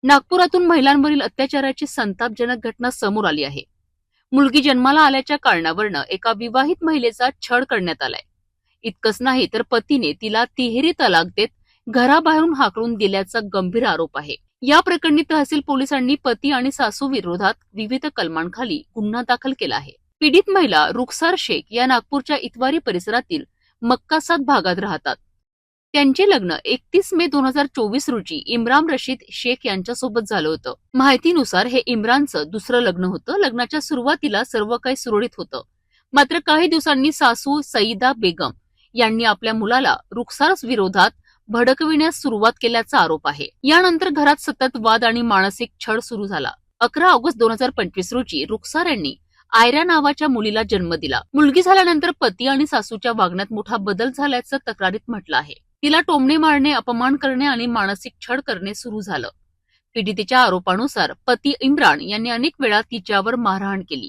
नागपुरातून महिलांवरील अत्याचाराची संतापजनक घटना समोर आली आहे। मुलगी जन्माला आल्याच्या कारणावरून एका विवाहित महिलेचा छळ करण्यात आलाय। इतकंच नाही तर पतीने तिला तिहेरी तलाक देत घराबाहेरून हाकलून दिल्याचा गंभीर आरोप आहे। या प्रकरणी तहसील पोलिसांनी पती आणि सासू विरोधात विविध कलमांखाली गुन्हा दाखल केला आहे। पीडित महिला रुखसार शेख या नागपूरच्या इतवारी परिसरातील मक्कासाद भागात राहतात। त्यांचे लग्न 31 मे 2024 रोजी इम्रान रशीद शेख यांच्यासोबत झालं होतं। माहितीनुसार हे इम्रानचं दुसरं लग्न होतं। लग्नाच्या सुरुवातीला सर्व काही सुरळीत होतं, मात्र काही दिवसांनी सासू सईदा बेगम यांनी आपल्या मुलाला रुखसार विरोधात भडकविण्यास सुरुवात केल्याचा आरोप आहे। यानंतर घरात सतत वाद आणि मानसिक छळ सुरू झाला। 11 ऑगस्ट 2025 रोजी रुखसार यांनी आयरा नावाच्या मुलीला जन्म दिला। मुलगी झाल्यानंतर पती आणि सासूच्या वागण्यात मोठा बदल झाल्याचं तक्रारीत म्हटलं आहे। तिला टोमणे मारणे, अपमान करणे आणि मानसिक छळ करणे सुरू झालं। पीडितेच्या आरोपानुसार पती इम्रान यांनी अनेक वेळा तिच्यावर मारहाण केली।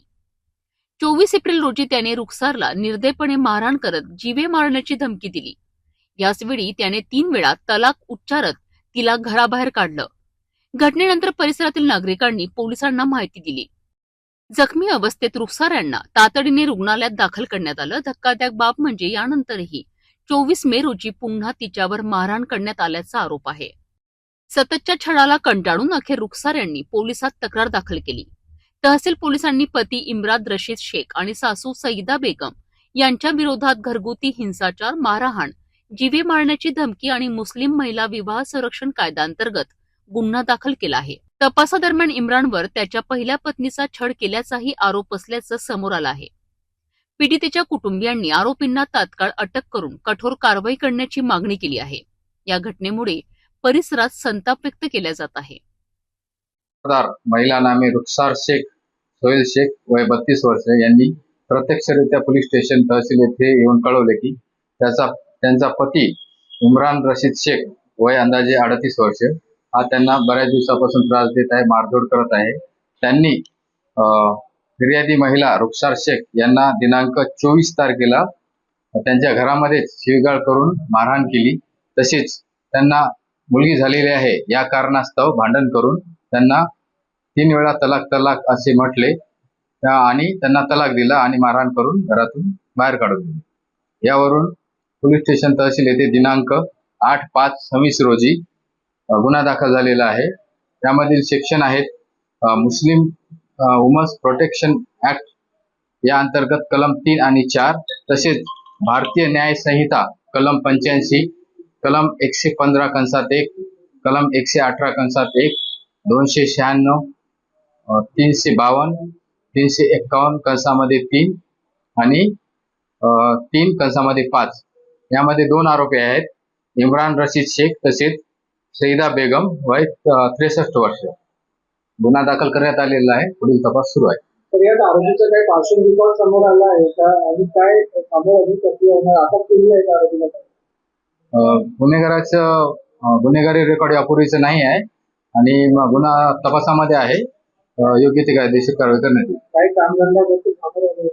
24 एप्रिल रोजी त्याने रुखसारला निर्दयपणे मारहाण करत जीवे मारण्याची धमकी दिली। याच वेळी त्याने 3 वेळा तलाक उच्चारत तिला घराबाहेर काढलं। घटनेनंतर परिसरातील नागरिकांनी पोलिसांना माहिती दिली। जखमी अवस्थेत रुखसार यांना तातडीने रुग्णालयात दाखल करण्यात आलं। धक्कादायक बाब म्हणजे यानंतरही 24 मे रोजी पुन्हा तिच्यावर मारहाण करण्यात आल्याचा आरोप आहे। सततच्या छळाला कंटाळून अखेर रुखसार यांनी पोलिसात तक्रार दाखल केली। तहसील पोलिसांनी पती इम्रान रशीद शेख आणि सासू सईदा बेगम यांच्या विरोधात घरगुती हिंसाचार, मारहाण, जीवे मारण्याची धमकी आणि मुस्लिम महिला विवाह संरक्षण कायद्याअंतर्गत गुन्हा दाखल केला आहे। तपासादरम्यान इम्रानवर त्याच्या पहिल्या पत्नीचा छळ केल्याचाही आरोप असल्याचं समोर आलं आहे। पीडितेच्या कुटुंबियांनी आरोपींना तात्काळ अटक करून कठोर कारवाई करण्याची मागणी केली आहे। या घटनेमुळे परिसरात संताप व्यक्त केला जात आहे। महिला नामे रुखसार शेख सोहेल शेख वय 32 वर्ष यांनी प्रत्यक्षरित्या पोलीस स्टेशन तहसील येथे येऊन कळवले की त्यांचा पती इम्रान रशीद शेख वय अंदाजे 38 वर्ष हा त्यांना बऱ्याच दिवसापासून त्रास देत आहे, मारझोड करत आहे। त्यांनी फिर्यादी महिला रुखसार शेख यांना दिनांक 24 तारखेला त्यांच्या घरामध्ये शिवीगाळ करून मारहाण केली। तसेच त्यांना मुलगी झालेली आहे या कारणास्तव भांडण करून त्यांना 3 वेळा तलाक असे म्हटले आणि त्यांना तलाक दिला आणि मारहाण करून घरातून बाहेर काढून दिले। यावरून पोलीस स्टेशन तहसील येथे दिनांक 8/5/26 रोजी गुन्हा दाखल झालेला आहे। त्यामधील सेक्शन आहेत मुस्लिम वुमन्स प्रोटेक्शन ऍक्ट या अंतर्गत कलम 3 आणि 4, तसेच भारतीय न्याय संहिता कलम 85, कलम 115(1), कलम 118(1), 296, 352, 351(3) आणि 3(5). यामध्ये 2 आरोपी आहेत, इम्रान रशीद शेख तसेच सईदा बेगम वय 63 वर्ष। गुन्हा दाखल करण्यात आलेला आहे, पुढील तपास सुरू आहे। तर यात आरोपीचा काही पार्श्वभूमी समोर आला आहे का आणि काय समोर अजून प्रक्रिया अटक केली आहे का आरोपीला? गुन्हेगाराचं गुन्हेगारी रेकॉर्ड यापूर्वीचं नाही आहे आणि गुन्हा तपासामध्ये आहे। योग्य ती कायदेशीर कारवाई करण्यात येईल। काही कामधंदा समोर आले